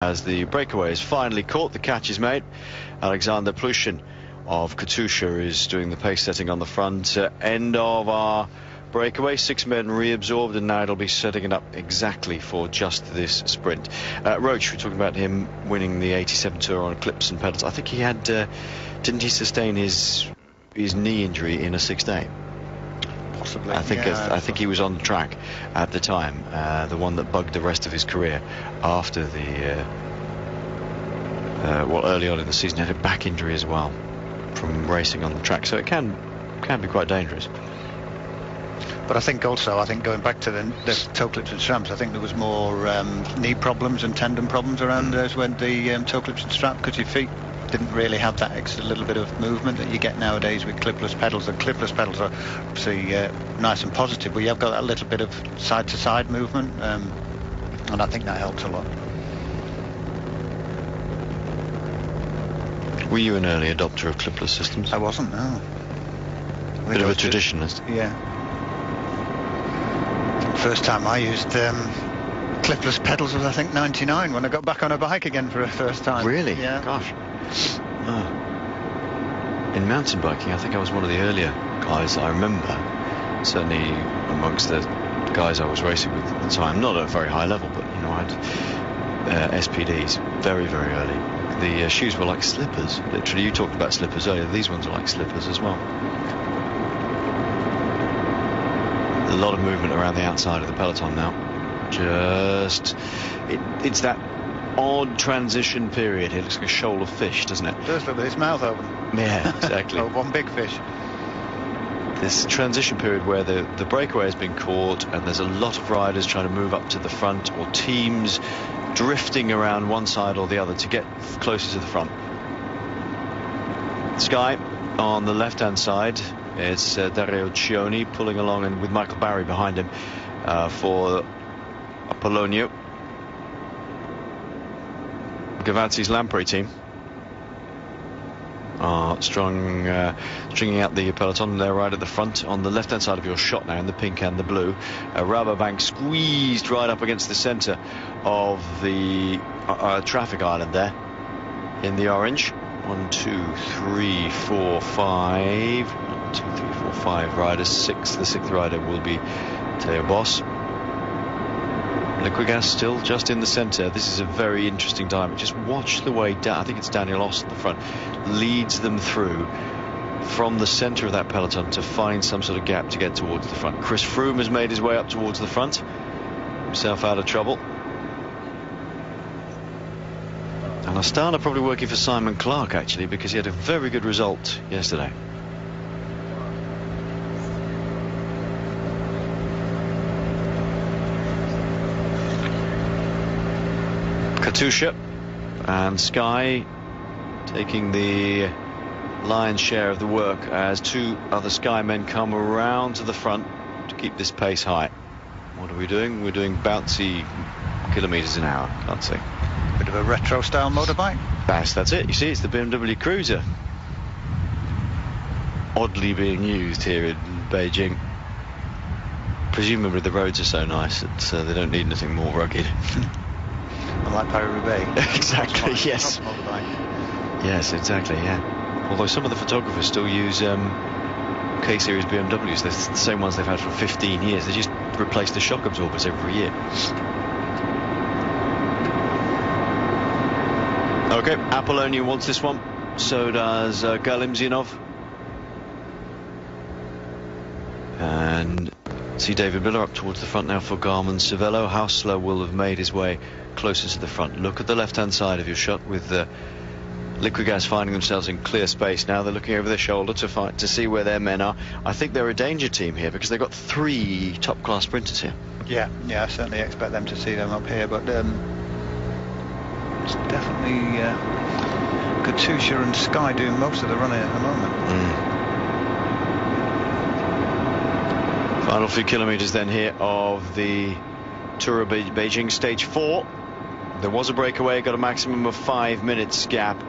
As the breakaway is finally caught, the catch is made. Alexander Plushin of Katusha is doing the pace setting on the front end of our breakaway. 6 men reabsorbed, and now it'll be setting it up exactly for just this sprint. Roach, we're talking about him winning the 87 Tour on clips and pedals. I think he had, didn't he sustain his knee injury in a 6-day? Possibly. I think he was on the track at the time, the one that bugged the rest of his career after the early on in the season. He had a back injury as well from racing on the track, so it can be quite dangerous. But I think going back to the toe clips and straps, I think there was more knee problems and tendon problems around those when the toe clips and strap, because your feet didn't really have that extra little bit of movement that you get nowadays with clipless pedals. And clipless pedals are obviously nice and positive, but you have got that little bit of side-to-side movement, and I think that helps a lot. Were you an early adopter of clipless systems? I wasn't, no. Bit of a traditionalist. Yeah. First time I used clipless pedals was, I think, 99, when I got back on a bike again for the first time. Really? Yeah. Gosh. Oh. In mountain biking, I think I was one of the earlier guys I remember, certainly amongst the guys I was racing with at the time. Not at a very high level, but you know, I had SPDs very, very early. The shoes were like slippers. Literally, you talked about slippers earlier. These ones are like slippers as well. A lot of movement around the outside of the peloton now. It's that odd transition period. It looks like a shoal of fish, doesn't it? It does look with its mouth open. Yeah, exactly. Oh, one big fish. This transition period where the breakaway has been caught, and there's a lot of riders trying to move up to the front, or teams drifting around one side or the other to get closer to the front. Sky on the left-hand side. It's Dario Cioni pulling along, and with Michael Barry behind him for Apollonio. Gavazzi's Lamprey team are stringing out the peloton. They're right at the front on the left-hand side of your shot now in the pink and the blue. Rabobank squeezed right up against the centre of the traffic island there in the orange. 1, 2, 3, 4, 5. 1, 2, 3, 4, 5 riders. The sixth rider will be Theo Boss. Liquigas still just in the centre. This is a very interesting time. Just watch the way I think it's Daniel Oss at the front leads them through from the centre of that peloton to find some sort of gap to get towards the front. Chris Froome has made his way up towards the front, himself out of trouble. And Astana probably working for Simon Clark, actually, because he had a very good result yesterday. Katusha and Sky taking the lion's share of the work as 2 other Sky men come around to the front to keep this pace high. What are we doing? We're doing bouncy kilometres an hour, can't see. Bit of a retro style motorbike. That's it. You see, it's the BMW Cruiser, oddly being used here in Beijing. Presumably the roads are so nice that they don't need anything more rugged. Like Paris-Roubaix. Exactly, yes. Yes, exactly, yeah. Although some of the photographers still use K-Series BMWs. They're the same ones they've had for 15 years. They just replace the shock absorbers every year. Okay, Apollonia wants this one. So does Galimzionov. And see David Miller up towards the front now for Garmin Cervelo. Hausler will have made his way closer to the front. Look at the left-hand side of your shot with Liquigas finding themselves in clear space. Now they're looking over their shoulder to see where their men are. I think they're a danger team here because they've got 3 top-class sprinters here. Yeah, I certainly expect them to see them up here, but it's definitely Katusha and Sky doing most of the running at the moment. Final few kilometres then here of the Tour of Beijing Stage 4. There was a breakaway, got a maximum of 5 minutes gap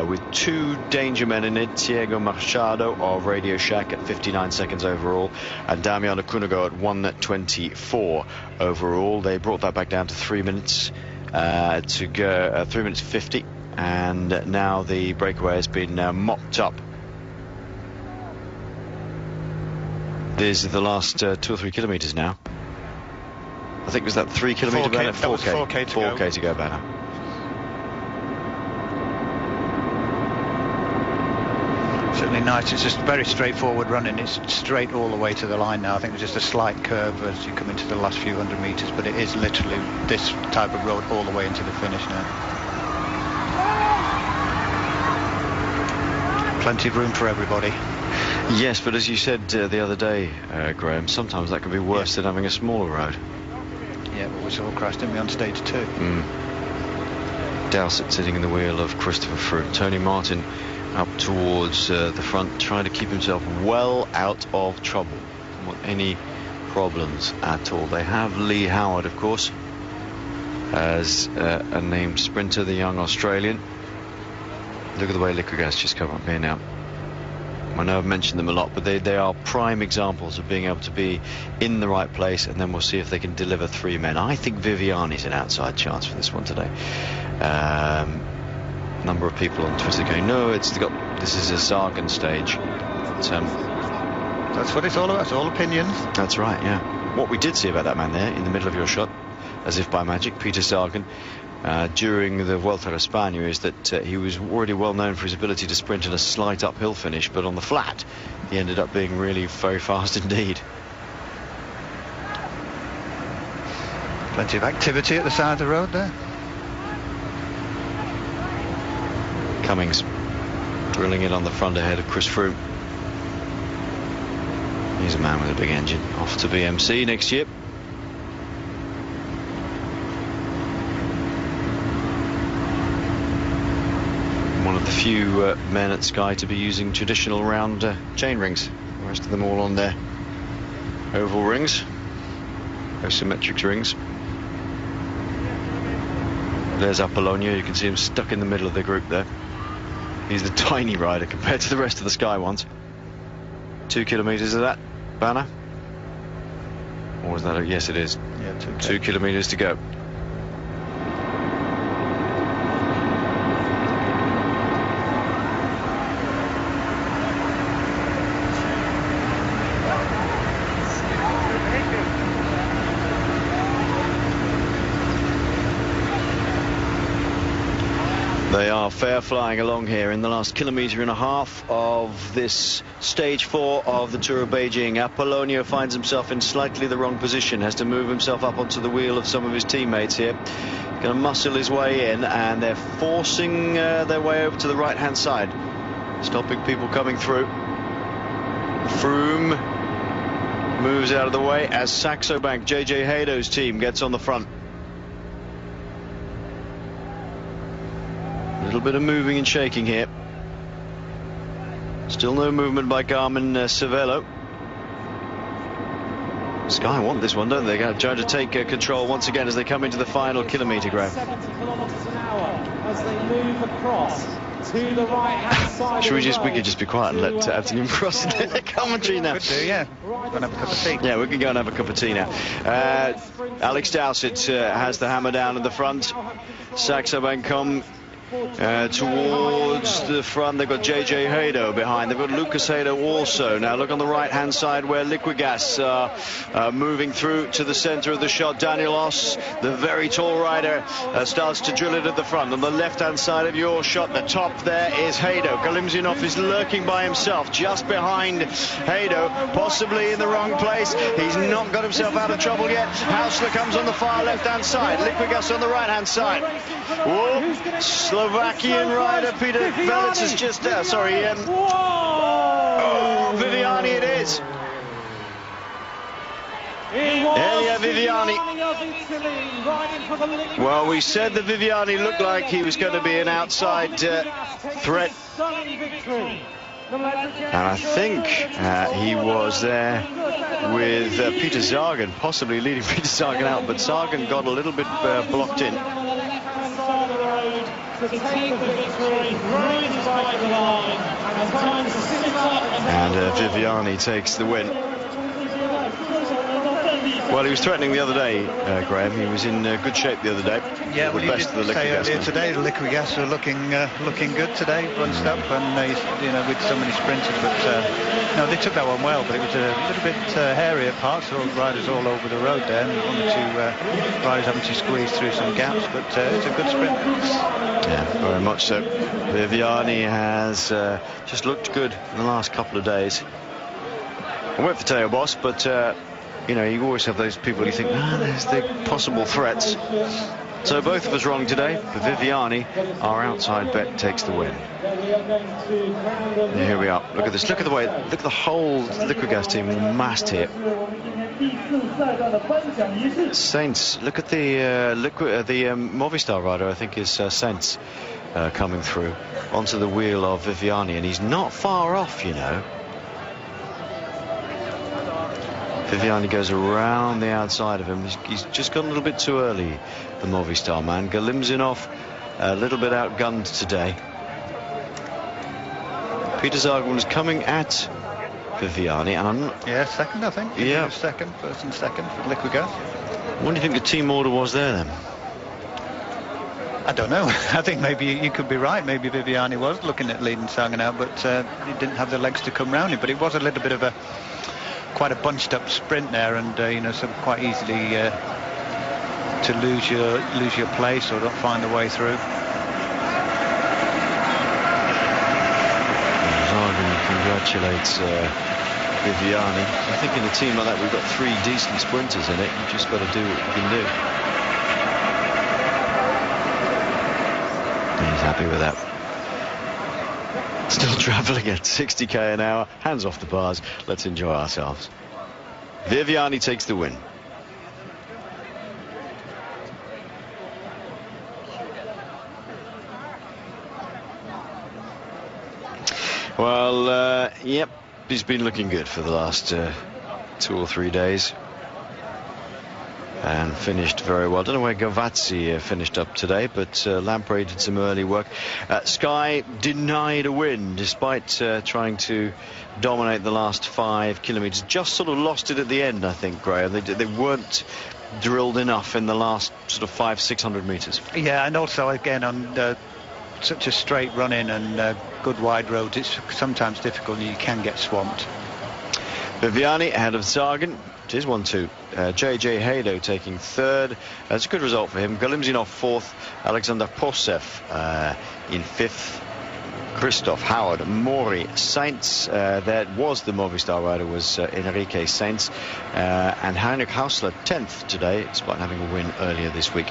with 2 danger men in it. Diego Machado of Radio Shack at 59 seconds overall, and Damiano Cunego at 1:24 overall. They brought that back down to 3 minutes to go, 3 minutes 50, and now the breakaway has been mopped up. These are the last 2 or 3 kilometres now. I think it was that 3 kilometre banner? 4K to go banner. Certainly nice. It's just very straightforward running. It's straight all the way to the line now. I think there's just a slight curve as you come into the last few hundred metres, but it is literally this type of road all the way into the finish now. Plenty of room for everybody. Yes, but as you said the other day, Graham, sometimes that can be worse than having a smaller road. Yeah, but we saw crash, didn't we, on stage 2? Dowsett sitting in the wheel of Christopher Froome. Tony Martin up towards the front, trying to keep himself well out of trouble. Don't want any problems at all. They have Lee Howard, of course, as a named sprinter, the young Australian. Look at the way Liquigas just come up here now. I know I've mentioned them a lot, but they are prime examples of being able to be in the right place, and then we'll see if they can deliver 3 men. I think Viviani's an outside chance for this one today. Number of people on Twitter going, no, this is a Sagan stage. That's what it's all about. It's all opinions. That's right, yeah. What we did see about that man there in the middle of your shot, as if by magic, Peter Sagan, during the Vuelta a España, is that he was already well known for his ability to sprint in a slight uphill finish, but on the flat he ended up being really very fast indeed. Plenty of activity at the side of the road there. Cummings drilling in on the front ahead of Chris Froome. He's a man with a big engine, off to BMC next year. One of the few men at Sky to be using traditional round chain rings. The rest of them all on their oval rings, isometric rings. There's Apollonia. You can see him stuck in the middle of the group there. He's the tiny rider compared to the rest of the Sky ones. 2 kilometres of that banner, or was that yes, it is. Yeah, 2 kilometres to go. They are fair flying along here in the last kilometre and a half of this stage 4 of the Tour of Beijing. Apollonia finds himself in slightly the wrong position, has to move himself up onto the wheel of some of his teammates here. Going to muscle his way in, and they're forcing their way over to the right hand side, stopping people coming through. Froome moves out of the way as Saxo Bank, JJ Hado's team, gets on the front. A little bit of moving and shaking here. Still no movement by Carmen Cervelo. Sky want this one, don't they? They're trying to take control once again as they come into the final kilometre, Graham. 70 kilometres an hour as they move across to the right-hand side. Should we could just be quiet and let Anthony cross the commentary now? Could do, yeah. Go and have a cup of tea. Yeah, we can go and have a cup of tea now. Alex Dowsett has the hammer down in the front. Saxo Bank come towards the front. They've got JJ Hado behind. They've got Lucas Hado also. Now look on the right hand side where Liquigas moving through to the center of the shot. Daniel Oss, the very tall rider, starts to drill it at the front. On the left hand side of your shot, the top there is Hado. Kalimzinov is lurking by himself just behind Hado, possibly in the wrong place. He's not got himself out of trouble yet. Hausler comes on the far left hand side, Liquigas on the right hand side. Whoa. Slovakian rider Peter Velits is just there. Sorry, Viviani it is. Elia Viviani. Well, we said that Viviani looked like he was going to be an outside threat. And I think he was there with Peter Sagan, possibly leading Peter Sagan out, but Sagan got a little bit blocked in. And Viviani takes the win. Well, he was threatening the other day, Graham. He was in good shape the other day. Yeah, well, the you best did of the say liquid earlier gas today the liquid gas are looking good today, bunched up, and with so many sprinters. But no, they took that one well, but it was a little bit hairy at parts. All riders all over the road there, and one or two riders having to squeeze through some gaps. But it's a good sprint. Yeah, very much so. Viviani has just looked good in the last couple of days. I went for Teo Boss, but you always have those people you think, there's the possible threats. So both of us wrong today, but Viviani, our outside bet, takes the win. And here we are. Look at this. Look at the way. Look at the whole liquid gas team massed here. Saints. Look at the Movistar rider. I think is Saints coming through onto the wheel of Viviani, and he's not far off, Viviani goes around the outside of him. He's just gone a little bit too early, the Movistar man. Galimzinov a little bit outgunned today. Peter Sagan was coming at Viviani, and I'm not... Yeah, second, I think. Yeah. Second for liquid gas. What do you think the team order was there, then? I don't know. I think maybe you could be right. Maybe Viviani was looking at leading Sagan out, but he didn't have the legs to come round him. But it was a little bit of quite a bunched up sprint there, and so quite easily to lose your place or not find the way through. Sagan congratulates Viviani. I think in a team like that we've got 3 decent sprinters in it. You've just got to do what you can do. He's happy with that. Still travelling at 60k an hour. Hands off the bars. Let's enjoy ourselves. Viviani takes the win. Well, yep, he's been looking good for the last 2 or 3 days. And finished very well. Don't know where Gavazzi finished up today, but Lamprey did some early work. Sky denied a win despite trying to dominate the last 5 kilometres. Just sort of lost it at the end, I think, Graham. They weren't drilled enough in the last sort of 500-600 metres. Yeah, and also again on such a straight run in and good wide roads, it's sometimes difficult and you can get swamped. Viviani ahead of Sagan. It is 1-2. JJ Hado taking 3rd. That's a good result for him. Galimzinov 4th. Alexander Posev in 5th. Christoph Howard, Mori, Sainz. That was the Movistar rider, was Enrique Sainz. And Heinrich Hausler 10th today, despite having a win earlier this week.